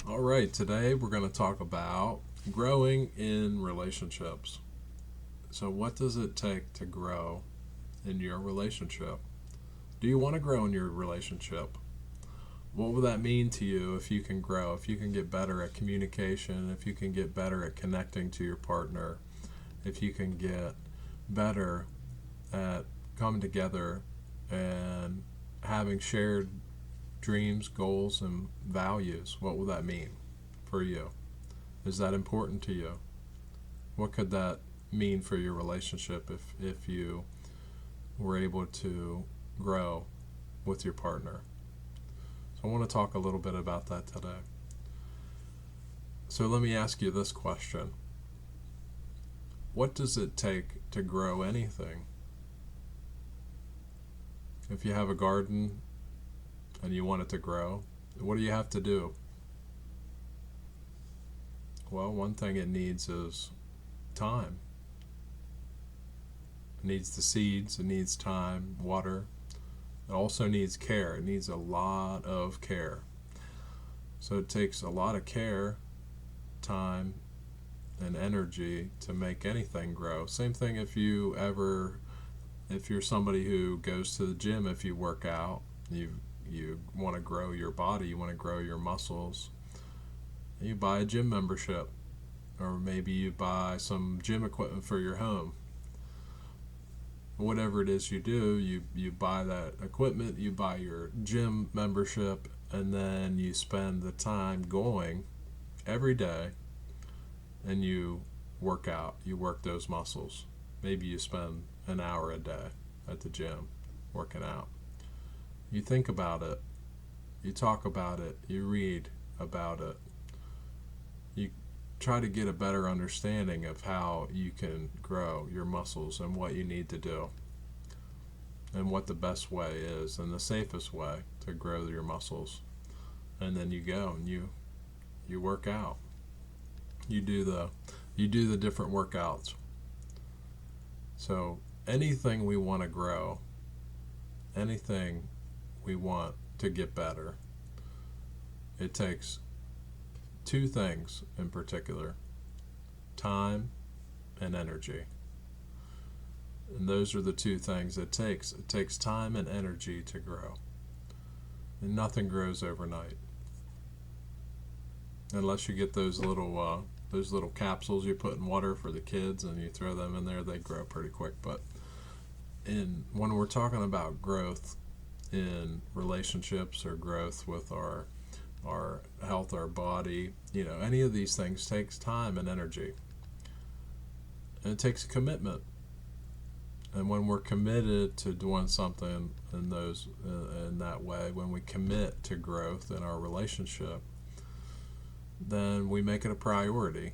All right, today we're going to talk about growing in relationships. So, what does it take to grow in your relationship? Do you want to grow in your relationship? What will that mean to you if you can grow, if you can get better at communication, if you can get better at connecting to your partner, if you can get better at coming together and having shared dreams, goals, and values? What will that mean for you? Is that important to you? What could that mean for your relationship if you were able to grow with your partner? So I want to talk a little bit about that today. So let me ask you this question. What does it take to grow anything? If you have a garden and you want it to grow, what do you have to do? Well, one thing it needs is time. It needs the seeds, it needs time, water. It also needs care. It needs a lot of care. So it takes a lot of care, time, and energy to make anything grow. Same thing if you're somebody who goes to the gym, if you work out, you want to grow your body, you want to grow your muscles, you buy a gym membership, or maybe you buy some gym equipment for your home. Whatever it is you do, you buy that equipment, you buy your gym membership, and then you spend the time going every day and you work out, you work those muscles. Maybe you spend an hour a day at the gym working out. You think about it, you talk about it, you read about it, you try to get a better understanding of how you can grow your muscles and what you need to do and what the best way is and the safest way to grow your muscles. And then you go and you work out. You do the different workouts. So anything we want to grow, anything we want to get better, it takes two things in particular: time and energy. And those are the two things it takes. It takes time and energy to grow. And nothing grows overnight. Unless you get those little capsules you put in water for the kids and you throw them in there, they grow pretty quick. But when we're talking about growth in relationships or growth with our health, our body, any of these things takes time and energy. And it takes commitment. And when we're committed to doing something in that way, when we commit to growth in our relationship, then we make it a priority.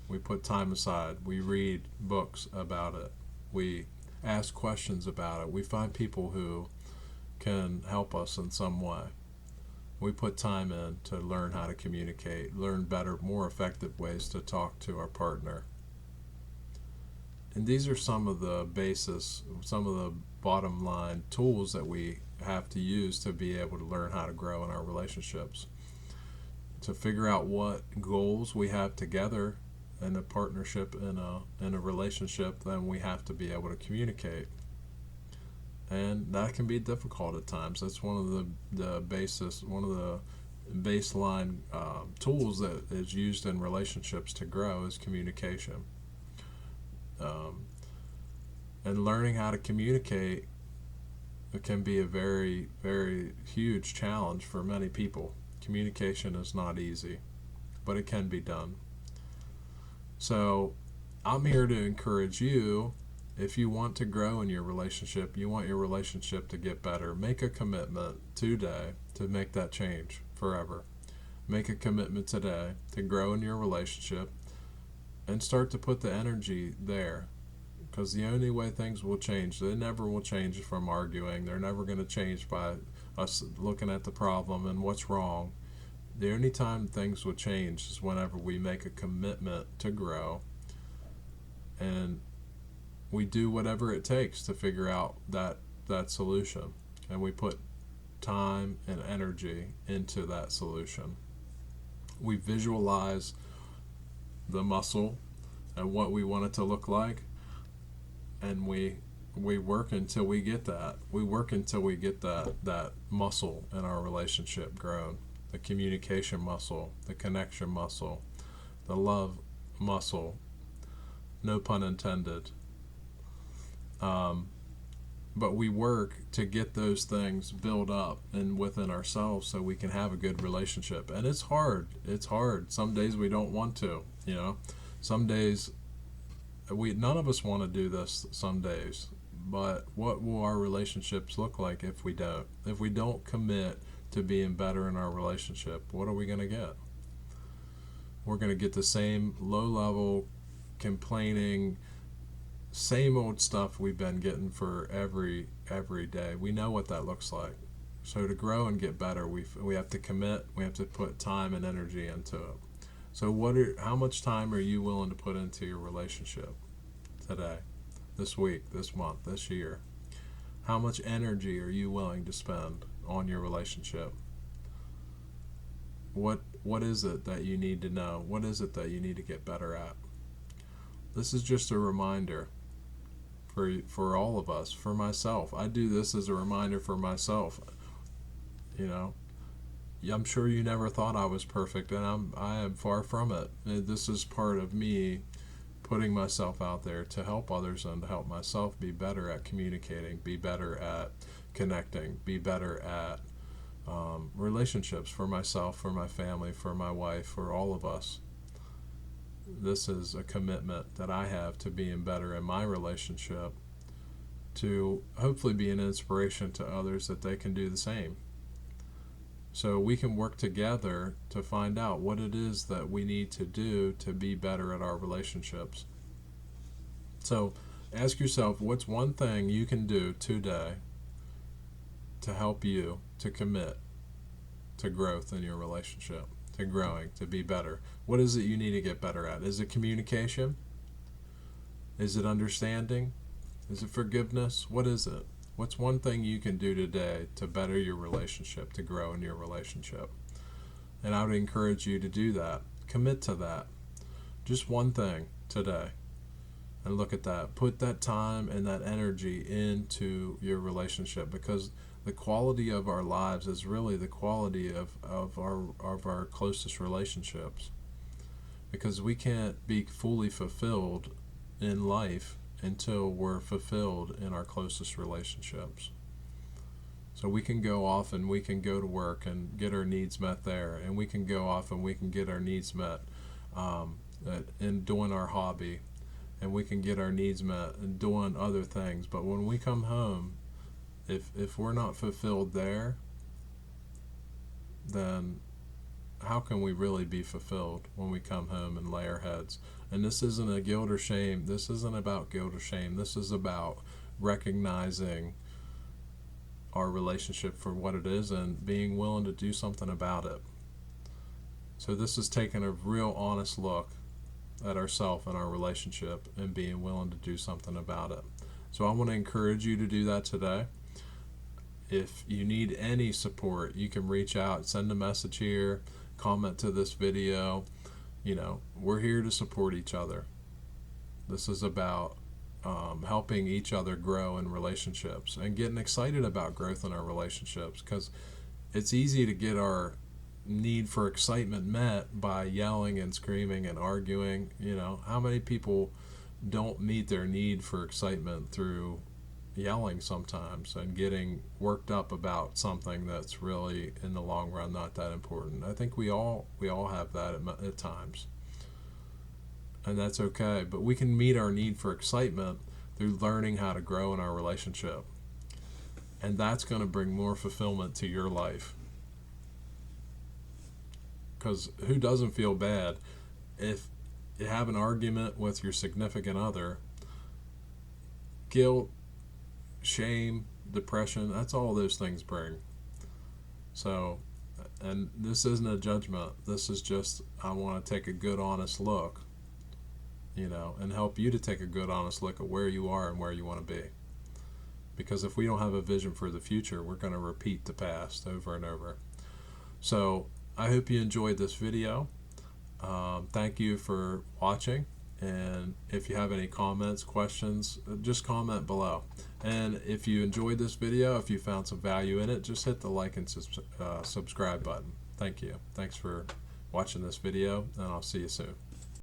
We put time aside. We read books about it. We ask questions about it. We find people who can help us in some way. We put time in to learn how to communicate, learn better, more effective ways to talk to our partner. And these are some of the some of the bottom line tools that we have to use to be able to learn how to grow in our relationships. To figure out what goals we have together in a partnership, in a relationship, then we have to be able to communicate. And that can be difficult at times. That's one of one of the baseline tools that is used in relationships to grow is communication. Um, and learning how to communicate, it can be a very, very huge challenge for many people. Communication is not easy, but it can be done. So I'm here to encourage you. If you want to grow in your relationship, you want your relationship to get better, make a commitment today to make that change forever. Make a commitment today to grow in your relationship and start to put the energy there. Because the only way things will change, they never will change from arguing. They're never going to change by us looking at the problem and what's wrong. The only time things will change is whenever we make a commitment to grow and we do whatever it takes to figure out that solution. And we put time and energy into that solution. We visualize the muscle and what we want it to look like, and we work until we get that. We work until we get that muscle in our relationship grown. The communication muscle, the connection muscle, the love muscle, no pun intended. But we work to get those things built up and within ourselves so we can have a good relationship. And it's hard. It's hard. Some days we don't want to, you know. Some days none of us want to do this some days. But what will our relationships look like if we don't? If we don't commit to being better in our relationship, what are we going to get? We're going to get the same low level complaining, same old stuff we've been getting for every day. We know what that looks like. So to grow and get better, we have to commit. We have to put time and energy into it. So how much time are you willing to put into your relationship today, this week, this month, this year? How much energy are you willing to spend on your relationship? What is it that you need to know? What is it that you need to get better at? This is just a reminder for all of us, for myself. I do this as a reminder for myself. You know, I'm sure you never thought I was perfect, and I am far from it. This is part of me putting myself out there to help others and to help myself be better at communicating, be better at connecting, be better at relationships for myself, for my family, for my wife, for all of us. This is a commitment that I have to being better in my relationship, to hopefully be an inspiration to others that they can do the same. So we can work together to find out what it is that we need to do to be better at our relationships. So ask yourself, what's one thing you can do today to help you to commit to growth in your relationship, to growing, to be better? What is it you need to get better at? Is it communication? Is it understanding? Is it forgiveness? What is it? What's one thing you can do today to better your relationship, to grow in your relationship? And I would encourage you to do that. Commit to that. Just one thing today. And look at that. Put that time and that energy into your relationship, because the quality of our lives is really the quality of our closest relationships. Because we can't be fully fulfilled in life until we're fulfilled in our closest relationships. So we can go off and we can go to work and get our needs met there, and we can go off and we can get our needs met in doing our hobby, and we can get our needs met in doing other things. But when we come home, if we're not fulfilled there, then how can we really be fulfilled when we come home and lay our heads? And this isn't a guilt or shame. This isn't about guilt or shame. This is about recognizing our relationship for what it is and being willing to do something about it. So this is taking a real honest look at ourselves and our relationship and being willing to do something about it. So I want to encourage you to do that today. If you need any support, you can reach out, send a message here, comment to this video. You know, we're here to support each other. This is about helping each other grow in relationships and getting excited about growth in our relationships, because it's easy to get our need for excitement met by yelling and screaming and arguing. You know, how many people don't meet their need for excitement through yelling sometimes and getting worked up about something that's really in the long run not that important? I think we all have that at times, and that's okay. But we can meet our need for excitement through learning how to grow in our relationship, and that's going to bring more fulfillment to your life. Because who doesn't feel bad if you have an argument with your significant other? Guilt, shame, depression, that's all those things bring. So, and this isn't a judgment. This is just, I want to take a good, honest look, you know, and help you to take a good, honest look at where you are and where you want to be. Because if we don't have a vision for the future, we're going to repeat the past over and over. So, I hope you enjoyed this video. Thank you for watching. And if you have any comments, questions, just comment below. And if you enjoyed this video, if you found some value in it, just hit the like and subscribe button. Thank you. Thanks for watching this video, and I'll see you soon.